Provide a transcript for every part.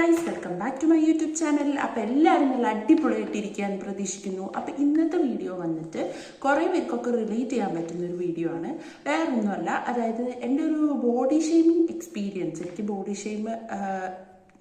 Guys, welcome back to my YouTube channel. അപ്പോൾ എല്ലാവരും നല്ല അടിപൊളിയായിട്ടിരിക്കാൻ പ്രതീക്ഷിക്കുന്നു. അപ്പോൾ ഇന്നത്തെ വീഡിയോ വന്നിട്ട് കുറേ പേർക്കൊക്കെ റിലേറ്റ് ചെയ്യാൻ പറ്റുന്ന ഒരു വീഡിയോ ആണ്. വേറൊന്നുമല്ല, അതായത് എൻ്റെ ഒരു ബോഡി ഷെയ്മിങ് എക്സ്പീരിയൻസ്, എനിക്ക് ബോഡി ഷെയ്ം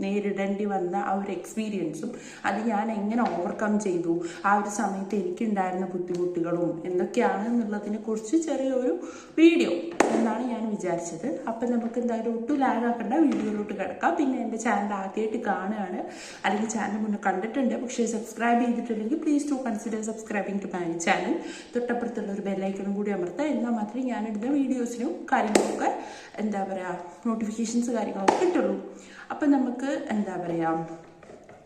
നേരിടേണ്ടി വന്ന ആ ഒരു എക്സ്പീരിയൻസും അത് ഞാൻ എങ്ങനെ ഓവർകം ചെയ്തു, ആ ഒരു സമയത്ത് എനിക്കുണ്ടായിരുന്ന ബുദ്ധിമുട്ടുകളും എന്തൊക്കെയാണെന്നുള്ളതിനെ കുറിച്ച് ചെറിയൊരു വീഡിയോ എന്നാണ് ഞാൻ വിചാരിച്ചത്. അപ്പം നമുക്ക് എന്തായാലും ഒട്ടും ലാഗ് ആക്കേണ്ട, വീഡിയോയിലോട്ട് കിടക്കാം. പിന്നെ എൻ്റെ ചാനൽ ആദ്യമായിട്ട് കാണുകയാണ് അല്ലെങ്കിൽ ചാനൽ മുന്നേ കണ്ടിട്ടുണ്ട് പക്ഷേ സബ്സ്ക്രൈബ് ചെയ്തിട്ടില്ലെങ്കിൽ please to consider subscribing to my channel. തൊട്ടപ്പുറത്തുള്ള ഒരു ബെല്ലൈക്കണും കൂടി അമർത്താം. എന്നാൽ മാത്രമേ ഞാനിടുന്ന വീഡിയോസിനും കാര്യങ്ങളൊക്കെ എന്താ പറയുക നോട്ടിഫിക്കേഷൻസ് കാര്യങ്ങളൊക്കെ കിട്ടുള്ളൂ. അപ്പം നമുക്ക് എന്താ പറയുക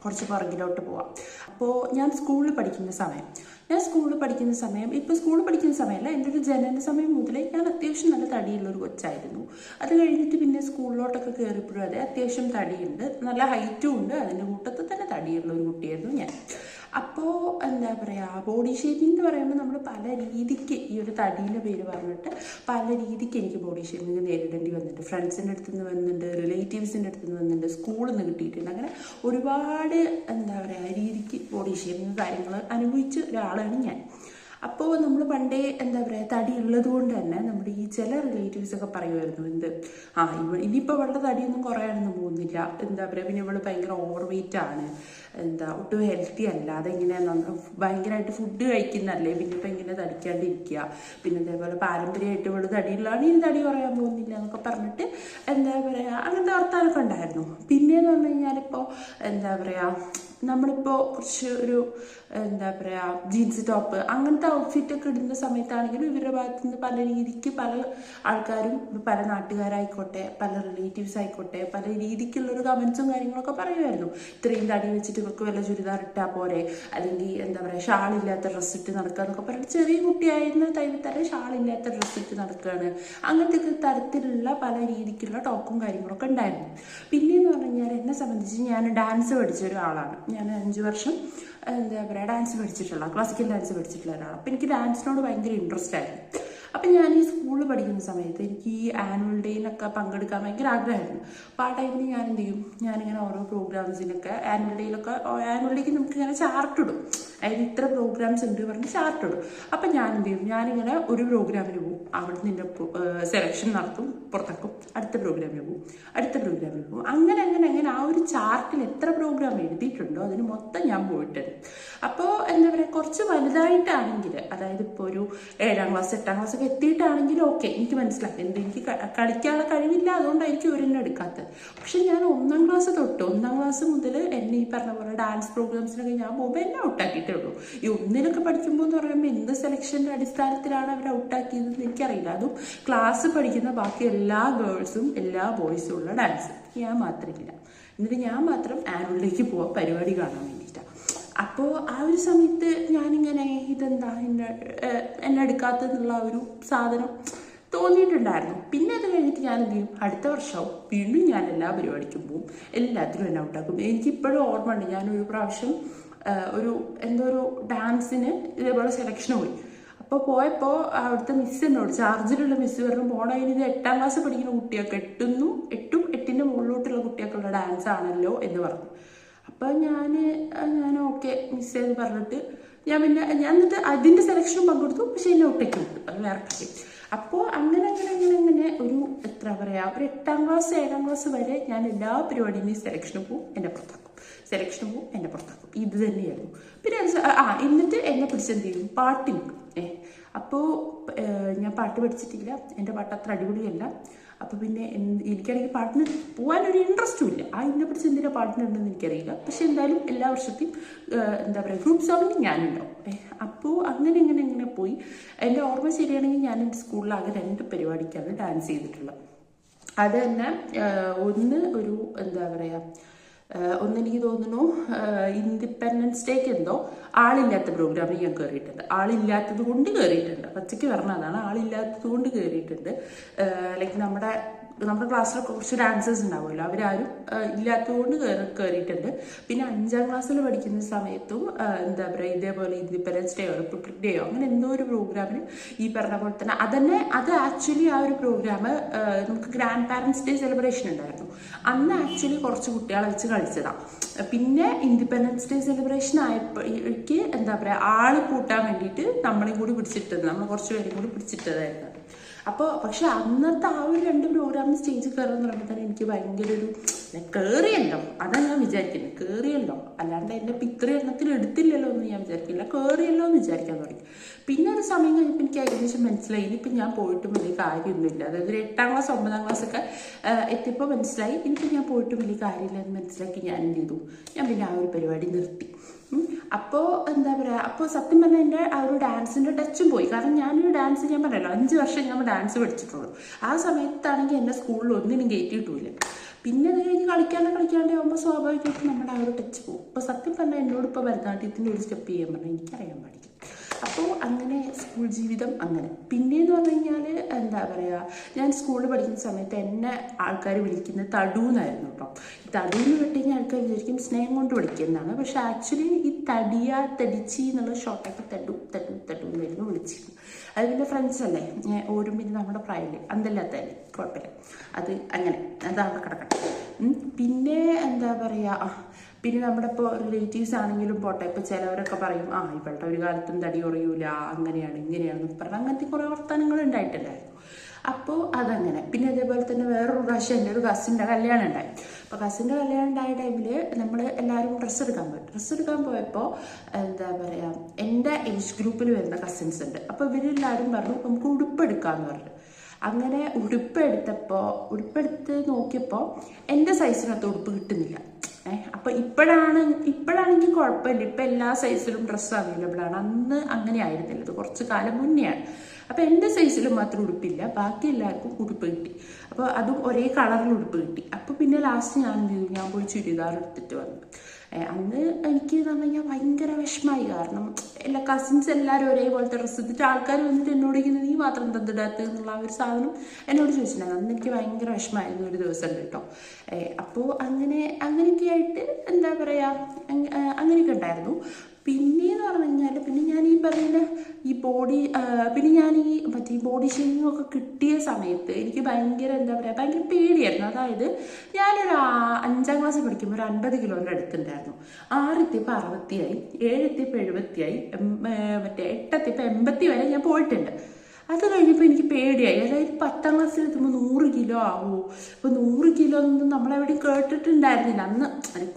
കുറച്ച് പുറകിലോട്ട് പോവാം. അപ്പോൾ ഞാൻ സ്കൂളിൽ പഠിക്കുന്ന സമയം ഇപ്പോൾ സ്കൂളിൽ പഠിക്കുന്ന സമയമല്ല, എൻ്റെ ഒരു ജനന സമയം മുതലേ ഞാൻ അത്യാവശ്യം നല്ല തടിയുള്ളൊരു കൊച്ചായിരുന്നു. അത് കഴിഞ്ഞിട്ട് പിന്നെ സ്കൂളിലോട്ടൊക്കെ കയറിയപ്പോഴും അതെ, അത്യാവശ്യം തടിയുണ്ട്, നല്ല ഹൈറ്റും ഉണ്ട്, അതിൻ്റെ കൂട്ടത്തിൽ തന്നെ തടിയുള്ളൊരു കുട്ടിയായിരുന്നു ഞാൻ. അപ്പോൾ എന്താ പറയുക, ബോഡി ഷേപ്പിംഗ് എന്ന് പറയുമ്പോൾ നമ്മൾ പല രീതിക്ക് ഈ ഒരു തടീൻ്റെ പേര് പറഞ്ഞിട്ട് പല രീതിക്ക് എനിക്ക് ബോഡി ഷേപ്പിംഗ് നേരിടേണ്ടി വന്നിട്ടുണ്ട്. ഫ്രണ്ട്സിൻ്റെ അടുത്ത് നിന്ന് വന്നിട്ടുണ്ട്, റിലേറ്റീവ്സിൻ്റെ അടുത്ത് നിന്ന് വന്നിട്ടുണ്ട്, സ്കൂളിൽ നിന്ന് കിട്ടിയിട്ടുണ്ട്. അങ്ങനെ ഒരുപാട് എന്താ പറയുക രീതിക്ക് ബോഡി ഷേപ്പിംഗ് കാര്യങ്ങൾ അനുഭവിച്ച ഒരാളാണ് ഞാൻ. അപ്പോൾ നമ്മൾ പണ്ടേ എന്താ പറയുക തടി ഉള്ളത് കൊണ്ട് തന്നെ നമ്മുടെ ഈ ചില റിലേറ്റീവ്സൊക്കെ പറയുമായിരുന്നു, ഇനിയിപ്പോൾ ഇവളുടെ തടിയൊന്നും കുറയാനൊന്നും പോകുന്നില്ല, എന്താ പറയുക, പിന്നെ ഇവള് ഭയങ്കര ഓവർ വെയിറ്റ് ആണ്, ഒട്ടും ഹെൽത്തി അല്ല, അതെങ്ങനെ ഭയങ്കരമായിട്ട് ഫുഡ് കഴിക്കുന്നല്ലേ, പിന്നെ ഇപ്പം ഇങ്ങനെ തടിക്കാണ്ടിരിക്കുക, പിന്നെ അതേപോലെ പാരമ്പര്യമായിട്ട് ഇവള് തടിയുള്ളതാണ്, ഇനി തടി കുറയാൻ പോകുന്നില്ല എന്നൊക്കെ പറഞ്ഞിട്ട് എന്താ പറയുക അങ്ങനത്തെ വർത്താനമൊക്കെ ഉണ്ടായിരുന്നു. പിന്നെയെന്ന് പറഞ്ഞു കഴിഞ്ഞാൽ ഇപ്പോൾ എന്താ പറയുക നമ്മളിപ്പോൾ കുറച്ച് ഒരു എന്താ പറയുക ജീൻസ് ടോപ്പ് അങ്ങനത്തെ ഔട്ട്ഫിറ്റൊക്കെ ഇടുന്ന സമയത്താണെങ്കിലും ഇവരുടെ ഭാഗത്തു നിന്ന് പല രീതിക്ക് പല ആൾക്കാരും, പല നാട്ടുകാരായിക്കോട്ടെ, പല റിലേറ്റീവ്സ് ആയിക്കോട്ടെ, പല രീതിക്കുള്ളൊരു കമൻസും കാര്യങ്ങളൊക്കെ പറയുമായിരുന്നു. ഇത്രയും തടി വെച്ചിട്ട് ഇവർക്ക് വല്ല ചുരിദാർ ഇട്ടാൽ പോരെ, അല്ലെങ്കിൽ എന്താ പറയുക ഷാളില്ലാത്ത ഡ്രസ്സ് ഇട്ട് നടക്കുക എന്നൊക്കെ പറഞ്ഞിട്ട്, ചെറിയ കുട്ടിയായിരുന്ന ടൈമിൽ തന്നെ ഷാളില്ലാത്ത ഡ്രസ്സ് ഇട്ട് നടക്കുകയാണ്, അങ്ങനത്തെ തരത്തിലുള്ള പല രീതിക്കുള്ള ടോക്കും കാര്യങ്ങളൊക്കെ ഉണ്ടായിരുന്നു. പിന്നെയെന്ന് പറഞ്ഞു കഴിഞ്ഞാൽ എന്നെ സംബന്ധിച്ച് ഞാൻ ഡാൻസ് പഠിച്ച ഒരാളാണ്. ഞാൻ 5 വർഷം എന്താ പറയുക ഡാൻസ് പഠിച്ചിട്ടുള്ള, ക്ലാസിക്കൽ ഡാൻസ് പഠിച്ചിട്ടുള്ള ഒരാളാണ്. അപ്പം എനിക്ക് ഡാൻസിനോട് ഭയങ്കര ഇൻട്രസ്റ്റ് ആയിരുന്നു. അപ്പം ഞാൻ ഈ സ്കൂളിൽ പഠിക്കുന്ന സമയത്ത് എനിക്ക് ഈ ആനുവൽ ഡേയിലൊക്കെ പങ്കെടുക്കാൻ ഭയങ്കര ആഗ്രഹമായിരുന്നു. അപ്പോൾ ആ ടൈമിൽ ഞാൻ എന്ത് ചെയ്യും, ഞാനിങ്ങനെ ഓരോ പ്രോഗ്രാംസിനൊക്കെ ആനുവൽ ഡേക്ക് നമുക്ക് ഇങ്ങനെ ചാർട്ട് ഇടും, അതായത് ഇത്ര പ്രോഗ്രാംസ് ഉണ്ട് പറഞ്ഞ് ചാർട്ട് ഇടും. അപ്പം ഞാൻ എന്ത് ചെയ്യും, ഞാനിങ്ങനെ ഒരു പ്രോഗ്രാമിന് പോകും, അവിടെ നിന്ന് സെലക്ഷൻ നടത്തും, പുറത്താക്കും, അടുത്ത പ്രോഗ്രാമിന് പോകും, അങ്ങനെ ആ ഒരു ചാർട്ടിൽ എത്ര പ്രോഗ്രാം എഴുതിയിട്ടുണ്ടോ അതിന് മൊത്തം ഞാൻ പോയിട്ടുണ്ട്. അപ്പോൾ എന്താ പറയുക കുറച്ച് വലുതായിട്ടാണെങ്കിൽ, അതായത് ഇപ്പോൾ ഒരു 7ാം ക്ലാസ് 8ാം ക്ലാസ് ഒക്കെ എത്തിയിട്ടാണെങ്കിലും ഓക്കെ, എനിക്ക് മനസ്സിലാക്കി എനിക്ക് കളിക്കാനുള്ള കഴിവില്ല, അതുകൊണ്ടായിരിക്കും ഇവരെന്നെ എടുക്കാത്തത്. പക്ഷെ ഞാൻ 1ാം ക്ലാസ് മുതൽ എന്നെ ഈ പറഞ്ഞ പോലെ ഡാൻസ് പ്രോഗ്രാംസിനൊക്കെ ഞാൻ പോകുമ്പോൾ എന്നെ ഔട്ടാക്കിയിട്ടേ ഉള്ളൂ. ഈ 1ലൊക്കെ പഠിക്കുമ്പോൾ എന്ന് പറയുമ്പോൾ എന്ത് സെലക്ഷൻ്റെ അടിസ്ഥാനത്തിലാണ് അവർ ഔട്ടാക്കിയതെന്ന് എനിക്കറിയില്ല. അതും ക്ലാസ് പഠിക്കുന്ന ബാക്കി എല്ലാ ഗേൾസും എല്ലാ ബോയ്സും ഉള്ള ഡാൻസ്, ഞാൻ മാത്രമില്ല. എന്നിട്ട് ഞാൻ മാത്രം ആനുവലിലേക്ക് പോവാം പരിപാടി കാണാൻ വേണ്ടിയിട്ടാണ്. അപ്പോൾ ആ ഒരു സമയത്ത് ഞാനിങ്ങനെ ഇതെന്താ എന്നെ എടുക്കാത്തെന്നുള്ള ഒരു സാധനം തോന്നിയിട്ടുണ്ടായിരുന്നു. പിന്നെ അത് കഴിഞ്ഞിട്ട് ഞാൻ എന്ത് ചെയ്യും, അടുത്ത വർഷവും വീണ്ടും ഞാൻ എല്ലാ പരിപാടിക്കും പോവും, എല്ലാത്തിനും എന്നെ ഔട്ടാക്കും. എനിക്കിപ്പോഴും ഓർമ്മ ഉണ്ട്, ഞാനൊരു പ്രാവശ്യം ഒരു ഡാൻസിന് ഇതേപോലെ സെലക്ഷന് പോയി. അപ്പോൾ പോയപ്പോൾ അവിടുത്തെ മിസ് എന്നോട്, ചാർജിലുള്ള മിസ് പറഞ്ഞു, പോണതിന് ഇത് 8ാം ക്ലാസ് പഠിക്കുന്ന കുട്ടിയൊക്കെ 8ന്റെ മുകളിലോട്ടുള്ള കുട്ടിയൊക്കെയുള്ള ഡാൻസ് ആണല്ലോ എന്ന് പറഞ്ഞു. അപ്പോൾ ഞാൻ ഓക്കെ മിസ് എന്ന് പറഞ്ഞിട്ട് ഞാൻ എന്നിട്ട് അതിൻ്റെ സെലക്ഷനും പങ്കെടുത്തു. പക്ഷെ എന്നെ ഒട്ടയ്ക്ക് വിട്ടു, അത് വേറെ കാര്യം. അപ്പോൾ അങ്ങനെ ഒരു എത്ര പറയുക, ഒരു 8ാം ക്ലാസ് 7ാം ക്ലാസ് വരെ ഞാൻ എല്ലാ പരിപാടിയും സെലക്ഷന് പോവും, എന്നെ പുറത്താക്കും, ഇത് തന്നെയായിരുന്നു. പിന്നെ എന്നിട്ട് എന്നെ പിടിച്ചെന്ത് ചെയ്യും, പാട്ടിന് വിടും. അപ്പോൾ ഞാൻ പാട്ട് പഠിച്ചിട്ടില്ല, എൻ്റെ പാട്ട് അത്ര അടിപൊളിയല്ല. അപ്പോൾ പിന്നെ എനിക്കാണെങ്കിൽ പാട്ടിന് പോകാനൊരു ഇൻട്രസ്റ്റും ഇല്ല. എന്നെ പിടിച്ച് എന്തിനാ പാട്ടിനുണ്ടെന്ന് എനിക്കറിയില്ല. പക്ഷെ എന്തായാലും എല്ലാ വർഷത്തെയും എന്താ പറയുക ഗ്രൂപ്പ് സോങ്ങിന് ഞാനുണ്ടാവും. അപ്പോൾ അങ്ങനെ പോയി. എൻ്റെ ഓർമ്മ ശരിയാണെങ്കിൽ ഞാൻ എൻ്റെ സ്കൂളിലാകെ 2 പരിപാടിക്കാണ് ഡാൻസ് ചെയ്തിട്ടുള്ളത്. അത് തന്നെ ഒരു എന്താ പറയുക ഒന്നെനിക്ക് തോന്നുന്നു ഇൻഡിപെൻഡൻസ് ഡേക്ക് എന്തോ ആളില്ലാത്ത പ്രോഗ്രാമിൽ ഞാൻ കയറിയിട്ടുണ്ട്. ആളില്ലാത്തത് കൊണ്ട് കയറിയിട്ടുണ്ട്, പച്ചയ്ക്ക് പറഞ്ഞതാണ്, ആളില്ലാത്തത് കൊണ്ട് കയറിയിട്ടുണ്ട്. ലൈക്ക് നമ്മുടെ നമ്മുടെ ക്ലാസ്സിലൊക്കെ കുറച്ച് ഡാൻസേഴ്സ് ഉണ്ടാവുമല്ലോ, അവരാരും ഇല്ലാത്തതുകൊണ്ട് കയറിയിട്ടുണ്ട്. പിന്നെ 5ാം ക്ലാസ്സിൽ പഠിക്കുന്ന സമയത്തും എന്താ പറയുക ഇതേപോലെ ഇൻഡിപെൻഡൻസ് ഡേയോ റിപ്പബ്ലിക് ഡേയോ അങ്ങനെ എന്തോ ഒരു പ്രോഗ്രാമിന് ഈ പറഞ്ഞ പോലെ തന്നെ അത് ആക്ച്വലി ആ ഒരു പ്രോഗ്രാം നമുക്ക് ഗ്രാൻഡ് പാരൻസ് ഡേ സെലിബ്രേഷൻ ഉണ്ടായിരുന്നു. അന്ന് ആക്ച്വലി കുറച്ച് കുട്ടികളെ വെച്ച് കളിച്ചതാണ്. പിന്നെ ഇൻഡിപെൻഡൻസ് ഡേ സെലിബ്രേഷൻ ആയപ്പോഴേക്ക് എന്താ പറയുക ആള് കൂട്ടാൻ വേണ്ടിയിട്ട് നമ്മളെയും കൂടി പിടിച്ചിട്ടത്, നമ്മൾ കുറച്ച് പേരും കൂടി പിടിച്ചിട്ടതായിരുന്നു. അപ്പോൾ പക്ഷെ അന്നത്തെ ആ ഒരു 2 പ്രോഗ്രാം സ്റ്റേജിൽ കയറുന്ന പറയുമ്പോൾ തന്നെ എനിക്ക് ഭയങ്കര ഒരു കയറിയല്ലോ, അതാണ് ഞാൻ വിചാരിക്കുന്നത്. കയറിയല്ലോ, അല്ലാണ്ട് എൻ്റെ ഇത്ര എണ്ണത്തിൽ എടുത്തില്ലല്ലോ എന്ന് ഞാൻ വിചാരിക്കില്ല, കയറിയല്ലോ എന്ന് വിചാരിക്കാൻ തുടങ്ങി. പിന്നെ ഒരു സമയം കഴിഞ്ഞപ്പോൾ എനിക്ക് ഏകദേശം മനസ്സിലായി ഇനിയിപ്പോൾ ഞാൻ പോയിട്ടും വലിയ കാര്യമൊന്നുമില്ല. അതായത് ഒരു 8ാം ക്ലാസ് 9ാം ക്ലാസ്സൊക്കെ എത്തിയപ്പോൾ മനസ്സിലായി ഇനിയിപ്പോൾ ഞാൻ പോയിട്ടും വലിയ കാര്യമില്ല എന്ന് മനസ്സിലാക്കി ഞാൻ എന്ത് ചെയ്തു, ഞാൻ പിന്നെ ആ ഒരു പരിപാടി നിർത്തി. അപ്പോൾ എന്താ പറയുക, അപ്പോൾ സത്യം പറഞ്ഞാൽ എൻ്റെ ആ ഒരു ഡാൻസിൻ്റെ ടച്ചും പോയി. കാരണം ഞാനൊരു ഡാൻസ് ഞാൻ പറയല്ലോ 5 വർഷം ഞാൻ ഡാൻസ് പഠിച്ചിട്ടുള്ളൂ. ആ സമയത്താണെങ്കിൽ എന്നെ സ്കൂളിൽ ഒന്നിനും കയറ്റിയിട്ടില്ല. പിന്നെ അത് കഴിഞ്ഞ് കളിക്കാണ്ട് ആകുമ്പോൾ സ്വാഭാവികമായിട്ടും നമ്മുടെ ആ ഒരു ടച്ച് പോകും. ഇപ്പോൾ സത്യം പറഞ്ഞാൽ എന്നോട് ഇപ്പോൾ ഭരതനാട്യത്തിൻ്റെ ഒരു സ്റ്റെപ്പ് ചെയ്യാൻ പറഞ്ഞാൽ എനിക്കറിയാൻ പാടില്ല. അപ്പോൾ അങ്ങനെ സ്കൂൾ ജീവിതം അങ്ങനെ. പിന്നെയെന്ന് പറഞ്ഞു കഴിഞ്ഞാൽ എന്താ പറയുക, ഞാൻ സ്കൂളിൽ പഠിക്കുന്ന സമയത്ത് എന്നെ ആൾക്കാർ വിളിക്കുന്നത് തടു എന്നായിരുന്നു കേട്ടോ. ഈ തടു എന്ന് കേട്ട് കഴിഞ്ഞാൽ ആൾക്കാർ വിചാരിക്കും സ്നേഹം കൊണ്ട് വിളിക്കുന്നതാണ്. പക്ഷെ ആക്ച്വലി ഈ തടിച്ചി എന്നുള്ള ഷോർട്ടാക്കി തടു എന്നായിരുന്നു വിളിച്ചിരുന്നത്. അത് പിന്നെ ഫ്രണ്ട്സ് അല്ലേ, ഓരും പിന്നെ നമ്മുടെ പ്രായമില്ലേ, അന്തല്ലാത്തല്ലേ, കുഴപ്പമില്ല, അത് അങ്ങനെ അതാണ് കിടക്കട്ടെ. പിന്നെ എന്താ പറയുക, പിന്നെ നമ്മുടെ ഇപ്പോൾ റിലേറ്റീവ്സ് ആണെങ്കിലും പോട്ടെ, ഇപ്പോൾ ചിലവരൊക്കെ പറയും ഇവളുടെ ഒരു കാലത്തും തടി കുറയൂല, അങ്ങനെയാണ് ഇങ്ങനെയാണെന്നൊക്കെ പറഞ്ഞാൽ അങ്ങനത്തെ കുറേ വർത്തമാനങ്ങൾ ഉണ്ടായിട്ടുണ്ടായിരുന്നു. അപ്പോൾ അതങ്ങനെ. പിന്നെ അതേപോലെ തന്നെ വേറൊരു പ്രാവശ്യം എൻ്റെ ഒരു കസിൻ്റെ കല്യാണം ഉണ്ടായി. അപ്പോൾ കസിൻ്റെ കല്യാണം ഉണ്ടായ ടൈമിൽ നമ്മൾ എല്ലാവരും ഡ്രസ്സ് എടുക്കാൻ പോയപ്പോൾ എന്താ പറയുക എൻ്റെ ഏജ് ഗ്രൂപ്പിൽ വരുന്ന കസിൻസ് ഉണ്ട്. അപ്പോൾ ഇവരെല്ലാവരും പറഞ്ഞു നമുക്ക് ഉടുപ്പെടുക്കാമെന്ന് പറഞ്ഞു. അങ്ങനെ ഉടുപ്പെടുത്ത് നോക്കിയപ്പോൾ എൻ്റെ സൈസിനകത്ത് ഉടുപ്പ് കിട്ടുന്നില്ല. അപ്പോൾ ഇപ്പോഴാണെങ്കിൽ കുഴപ്പമില്ല, ഇപ്പം എല്ലാ സൈസിലും ഡ്രസ്സ് അവൈലബിൾ ആണ്. അന്ന് അങ്ങനെ ആയിരുന്നില്ല, ഇത് കുറച്ച് കാലം മുന്നെയാണ്. അപ്പോൾ എൻ്റെ സൈസിൽ മാത്രം ഉടുപ്പില്ല, ബാക്കി എല്ലാവർക്കും ഉടുപ്പ് കിട്ടി. അപ്പോൾ അതും ഒരേ കളറിൽ ഉടുപ്പ് കിട്ടി. അപ്പോൾ പിന്നെ ലാസ്റ്റ് ഞാൻ പോയി ചുരിദാർ എടുത്തിട്ട് വന്നു. അന്ന് എനിക്ക് എന്ന് പറഞ്ഞു കഴിഞ്ഞാൽ ഭയങ്കര വിഷമമായി. കാരണം എല്ലാ കസിൻസ് എല്ലാവരും ഒരേപോലത്തെ ഡ്രസ്സ് എടുത്തിട്ട് ആൾക്കാർ വന്നിട്ട് എന്നോട് ഇരിക്കുന്നത് നീ മാത്രം തന്നിടാത്ത എന്നുള്ള ആ ഒരു സാധനം എന്നോട് ചോദിച്ചിട്ടുണ്ടായിരുന്നു. അന്ന് എനിക്ക് ഭയങ്കര വിഷമമായിരുന്നു ഒരു ദിവസം കേട്ടോ. അപ്പോൾ അങ്ങനെയൊക്കെ ആയിട്ട് എന്താ പറയുക അങ്ങനെയൊക്കെ ഉണ്ടായിരുന്നു. പിന്നെയെന്ന് പറഞ്ഞു കഴിഞ്ഞാൽ പിന്നെ ഞാൻ ഈ പറയുന്ന പിന്നെ ഞാൻ ഈ ബോഡി ഷേമിങ് ഒക്കെ കിട്ടിയ സമയത്ത് എനിക്ക് ഭയങ്കര എന്താ പറയുക ഭയങ്കര പേടിയായിരുന്നു. അതായത് ഞാനൊരു 5ാം ക്ലാസ്സിൽ പഠിക്കുമ്പോൾ ഒരു 50 കിലോൻ്റെ അടുത്തുണ്ടായിരുന്നു. 6 എത്തിയപ്പോൾ 60 ആയി, 7 എത്തിയപ്പോൾ 70 ആയി, 8 എത്തിയപ്പോൾ 80 വരെ ഞാൻ പോയിട്ടുണ്ട്. അത് കഴിഞ്ഞപ്പോൾ എനിക്ക് പേടിയായി. അതായത് 10ാം ക്ലാസ്സിൽ എത്തുമ്പോൾ 100 കിലോ ആവുമോ? ഇപ്പോൾ 100 കിലോ ഒന്നും നമ്മളെവിടെയും കേട്ടിട്ടുണ്ടായിരുന്നില്ല. അന്ന്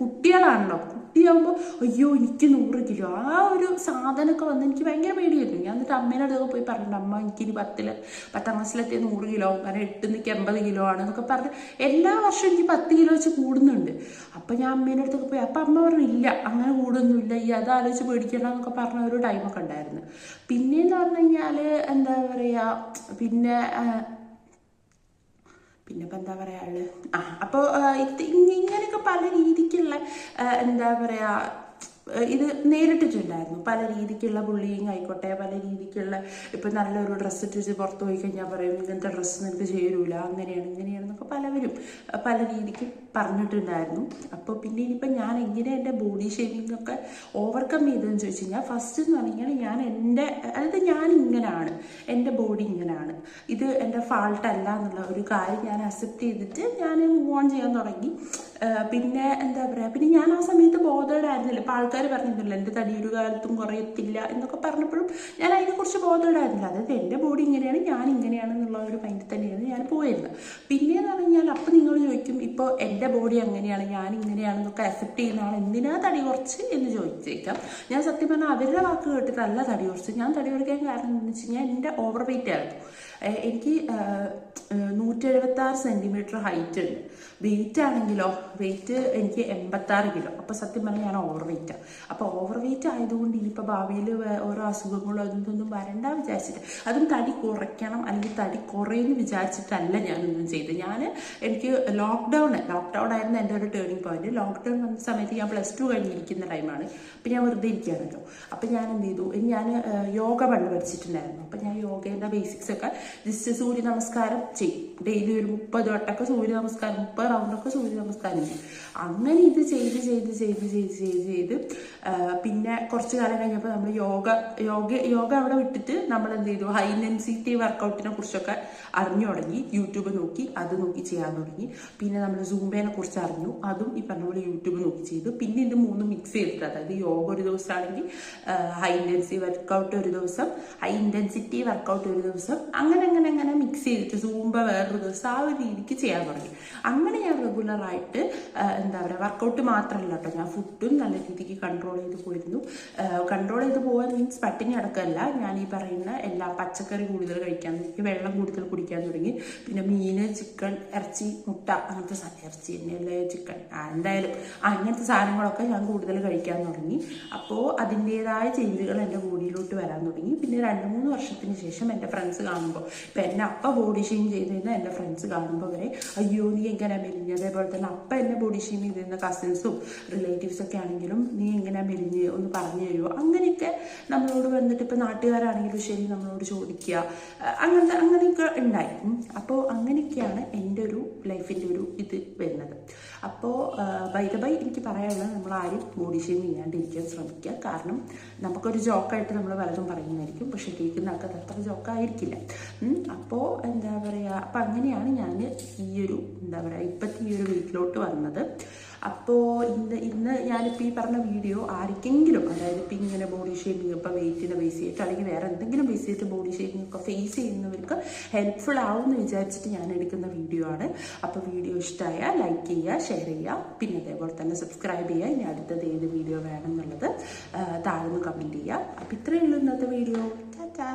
കുട്ടികളാണല്ലോ, കുട്ടിയാകുമ്പോൾ അയ്യോ എനിക്ക് 100 കിലോ ആ ഒരു സാധനമൊക്കെ വന്ന് എനിക്ക് ഭയങ്കര പേടിയായിരുന്നു. ഞാൻ എന്നിട്ട് അമ്മേൻ്റെ അടുത്തൊക്കെ പോയി പറഞ്ഞിട്ടുണ്ട്, അമ്മ എനിക്കിനി 10ാം ക്ലാസ്സിലെത്തിയ 100 കിലോ കാരണം 8 എനിക്ക് 80 കിലോ ആണെന്നൊക്കെ പറഞ്ഞ് എല്ലാ വർഷവും എനിക്ക് 10 കിലോ വെച്ച് കൂടുന്നുണ്ട്. അപ്പം ഞാൻ അമ്മേൻ്റെ അടുത്തൊക്കെ പോയി, അപ്പം അമ്മ പറഞ്ഞു ഇല്ല അങ്ങനെ കൂടുന്നില്ല, ഈ അതാലോചിച്ച് പേടിക്കണം എന്നൊക്കെ പറഞ്ഞ ഒരു ടൈമൊക്കെ ഉണ്ടായിരുന്നു. പിന്നെയെന്ന് പറഞ്ഞു കഴിഞ്ഞാൽ എന്താ പറയുക പിന്നെ ഇപ്പം എന്താ പറയുക അപ്പോൾ ഇങ്ങനെയൊക്കെ പല രീതിക്കുള്ള എന്താ പറയുക ഇത് നേരിട്ടിട്ടുണ്ടായിരുന്നു. പല രീതിക്കുള്ള ബുള്ളിങ് ആയിക്കോട്ടെ, പല രീതിക്കുള്ള ഇപ്പം നല്ലൊരു ഡ്രസ്സ് ഇട്ടിട്ട് പുറത്ത് പോയി കഴിഞ്ഞാൽ പറയും ഇങ്ങനത്തെ ഡ്രസ്സ് നിനക്ക് ചേരൂല, അങ്ങനെയാണെന്നൊക്കെ പലവരും പല രീതിക്ക് പറഞ്ഞിട്ടുണ്ടായിരുന്നു. അപ്പോൾ പിന്നെ ഇനിയിപ്പം ഞാൻ എങ്ങനെ എൻ്റെ ബോഡി ഷേമിങ് ഒക്കെ ഓവർകം ചെയ്തതെന്ന് ചോദിച്ചു കഴിഞ്ഞാൽ ഫസ്റ്റ് എന്ന് പറഞ്ഞാൽ ഞാൻ ഇങ്ങനെയാണ്, എൻ്റെ ബോഡി ഇങ്ങനെയാണ്, ഇത് എൻ്റെ ഫാൾട്ടല്ല എന്നുള്ള ഒരു കാര്യം ഞാൻ അക്സെപ്റ്റ് ചെയ്തിട്ട് ഞാൻ മൂവ് ഓൺ ചെയ്യാൻ തുടങ്ങി. പിന്നെ എന്താ പറയുക പിന്നെ ഞാൻ ആ സമയത്ത് ബോധേഡായിരുന്നില്ല. ഇപ്പോൾ ആൾക്കാർ പറഞ്ഞിരുന്നില്ല എൻ്റെ തടി ഒരു കാലത്തും കുറയത്തില്ല എന്നൊക്കെ പറഞ്ഞപ്പോഴും ഞാൻ അതിനെക്കുറിച്ച് ബോധേഡായിരുന്നില്ല. അതായത് എൻ്റെ ബോഡി ഇങ്ങനെയാണ്, ഞാൻ ഇങ്ങനെയാണെന്നുള്ള ഒരു മൈൻഡിൽ തന്നെയാണ് ഞാൻ പോയിരുന്നത്. പിന്നെയെന്ന് പറഞ്ഞാൽ അപ്പോൾ നിങ്ങൾ ചോദിക്കും ഇപ്പോൾ എൻ്റെ ബോഡി അങ്ങനെയാണ് ഞാൻ ഇങ്ങനെയാണെന്നൊക്കെ അക്സെപ്റ്റ് ചെയ്യുന്ന ആൾ എന്തിനാ തടി കുറച്ച് എന്ന് ചോദിച്ചേക്കാം. ഞാൻ സത്യം പറഞ്ഞാൽ അവരുടെ വാക്ക് കേട്ടിട്ടല്ല തടി കുറച്ച്. ഞാൻ തടി കുറയ്ക്കാൻ കാരണം എന്താണെന്ന് വെച്ച് കഴിഞ്ഞാൽ എൻ്റെ ഓവർ വെയിറ്റ് ആയിരുന്നു. എനിക്ക് 176 സെൻറ്റിമീറ്റർ ഹൈറ്റ് ഉണ്ട്. വെയിറ്റ് ആണെങ്കിലോ എനിക്ക് 86 കിലോ. അപ്പോൾ സത്യം പറഞ്ഞാൽ ഞാൻ ഓവർ വെയിറ്റാണ്. അപ്പോൾ ഓവർ വെയിറ്റ് ആയതുകൊണ്ട് ഇനിയിപ്പോൾ ഭാവിയിൽ ഓരോ അസുഖങ്ങളോ അതൊന്നും വരണ്ട വിചാരിച്ചിട്ട്, അതും തടി കുറയ്ക്കണം അല്ലെങ്കിൽ തടി കുറയുമെന്ന് വിചാരിച്ചിട്ടല്ല ഞാനൊന്നും ചെയ്തത്. എനിക്ക് ലോക്ക്ഡൗൺ ആയിരുന്നു എൻ്റെ ഒരു ടേണിംഗ് പോയിന്റ്. ലോക്ക്ഡൗൺ വന്ന സമയത്ത് ഞാൻ +2 കഴിഞ്ഞിരിക്കുന്ന ടൈമാണ്. അപ്പോൾ ഞാൻ വെറുതെ ഇരിക്കുകയാണല്ലോ. അപ്പോൾ ഞാൻ എന്ത് ചെയ്തു, ഞാൻ യോഗ പണ്ട് പഠിച്ചിട്ടുണ്ടായിരുന്നു. അപ്പം ഞാൻ യോഗയുടെ ബേസിക്സ് ഒക്കെ ജസ്റ്റ് സൂര്യ നമസ്കാരം ചെയ്യും. ഡെയിലി ഒരു 30 വട്ടമൊക്കെ സൂര്യ നമസ്കാരം, 30 റൗണ്ടൊക്കെ സൂര്യ നമസ്കാരം ചെയ്യും. അങ്ങനെ ഇത് ചെയ്ത് പിന്നെ കുറച്ച് കാലം കഴിഞ്ഞപ്പോൾ നമ്മൾ യോഗ അവിടെ വിട്ടിട്ട് നമ്മൾ എന്ത് ചെയ്തു, ഹൈ ഇൻറ്റൻസിറ്റി വർക്കൗട്ടിനെ കുറിച്ചൊക്കെ അറിഞ്ഞു തുടങ്ങി. യൂട്യൂബ് നോക്കി അത് നോക്കി ചെയ്യാൻ തുടങ്ങി. പിന്നെ നമ്മൾ സൂംബേനെ കുറിച്ച് അറിഞ്ഞു, അതും ഈ പറഞ്ഞ പോലെ യൂട്യൂബ് നോക്കി ചെയ്തു. പിന്നെ ഇത് മൂന്നും മിക്സ് ചെയ്തിട്ട്, അതായത് യോഗ ഒരു ദിവസമാണെങ്കിൽ ഹൈ ഇൻറ്റൻസിറ്റി വർക്കൗട്ട് ഒരു ദിവസം, ഹൈ ഇൻറ്റൻസിറ്റി വർക്കൗട്ട് ഒരു ദിവസം, അങ്ങനെ മിക്സ് ചെയ്തിട്ട് സൂംബ വേറൊരു ദിവസം, ആ ഒരു രീതിക്ക് ചെയ്യാൻ തുടങ്ങി. അങ്ങനെ ഞാൻ റെഗുലറായിട്ട് എന്താ പറയുക, വർക്കൗട്ട് മാത്രമല്ല കേട്ടോ, ഞാൻ ഫുഡും നല്ല രീതിക്ക് കൺട്രോൾ ചെയ്ത് പോയിരുന്നു. കൺട്രോൾ ചെയ്ത് പോകാൻ മീൻസ് പട്ടിണി അടക്കമല്ല, ഞാൻ ഈ പറയുന്ന എല്ലാ പച്ചക്കറി കൂടുതൽ കഴിക്കാൻ തുടങ്ങി, വെള്ളം കൂടുതൽ കുടിക്കാൻ തുടങ്ങി. പിന്നെ മീന്, ചിക്കൻ, ഇറച്ചി, മുട്ട, അങ്ങനത്തെ ഇറച്ചി തന്നെയല്ലേ ചിക്കൻ, എന്തായാലും അങ്ങനത്തെ സാധനങ്ങളൊക്കെ ഞാൻ കൂടുതൽ കഴിക്കാൻ തുടങ്ങി. അപ്പോൾ അതിൻ്റെതായ ചേഞ്ചുകൾ എൻ്റെ ബോഡിയിലോട്ട് വരാൻ തുടങ്ങി. പിന്നെ 2-3 വർഷത്തിന് ശേഷം എൻ്റെ ഫ്രണ്ട്സ് കാണുമ്പോൾ, ഇപ്പം എന്നെ അപ്പം ബോഡി ഷെയിം ചെയ്തിരുന്ന എൻ്റെ ഫ്രണ്ട്സ് കാണുമ്പോൾ വരെ അയ്യോ നീ എങ്ങനെ മെലിഞ്ഞ്, അതേപോലെ തന്നെ അപ്പം എന്നെ ബോഡി ഷെയിം ചെയ്തിരുന്ന കസിൻസും റിലേറ്റീവ്സൊക്കെ ആണെങ്കിലും നീ എങ്ങനെ മെലിഞ്ഞ് ഒന്ന് പറഞ്ഞു തരുമോ, അങ്ങനെയൊക്കെ നമ്മളോട് വന്നിട്ട്, ഇപ്പം നാട്ടുകാരാണെങ്കിലും ശരി നമ്മളോട് ചോദിക്കുക, അങ്ങനെയൊക്കെ ഉണ്ടായി. അപ്പോൾ അങ്ങനെയൊക്കെയാണ് എൻ്റെ ഒരു ലൈഫിൻ്റെ ഒരു ഇത് വരുന്നത്. അപ്പോൾ ബൈ എനിക്ക് പറയാനുള്ളത്, നമ്മളാരും ബോഡി ഷെയിം ചെയ്യാണ്ടിരിക്കാൻ ശ്രമിക്കുക. കാരണം നമുക്കൊരു ജോക്കായിട്ട് നമ്മൾ പലതും പറയുന്നതായിരിക്കും, പക്ഷെ കേൾക്കുന്ന ആൾക്കാർ അത്ര ജോക്കായിരിക്കില്ല. അപ്പോൾ എന്താ പറയുക, അപ്പം അങ്ങനെയാണ് ഞാൻ ഈ ഒരു എന്താ പറയുക ഇപ്പോഴത്തെ ഈ ഒരു വീട്ടിലോട്ട് വന്നത്. അപ്പോൾ ഇന്ന് ഞാനിപ്പോൾ ഈ പറഞ്ഞ വീഡിയോ ആർക്കെങ്കിലും, അതായത് ഇപ്പം ഇങ്ങനെ ബോഡി ഷേമിങ്, ഇപ്പം വെയിറ്റിനെ ബേസ് ചെയ്തിട്ട് അല്ലെങ്കിൽ വേറെ എന്തെങ്കിലും ബേസ് ചെയ്തിട്ട് ബോഡി ഷേമിങ് ഒക്കെ ഫേസ് ചെയ്യുന്നവർക്ക് ഹെൽപ്ഫുൾ ആവുമെന്ന് വിചാരിച്ചിട്ട് ഞാൻ എടുക്കുന്ന വീഡിയോ ആണ്. അപ്പോൾ വീഡിയോ ഇഷ്ടമായാൽ ലൈക്ക് ചെയ്യുക, ഷെയർ ചെയ്യുക, പിന്നെ അതേപോലെ തന്നെ സബ്സ്ക്രൈബ് ചെയ്യുക. ഇനി അടുത്തത് ഏത് വീഡിയോ വേണം എന്നുള്ളത് താഴെ കമൻറ്റ് ചെയ്യുക. അപ്പോൾ ഇത്രയേ ഉള്ളൂ ഇന്നത്തെ വീഡിയോ. ടാറ്റാ.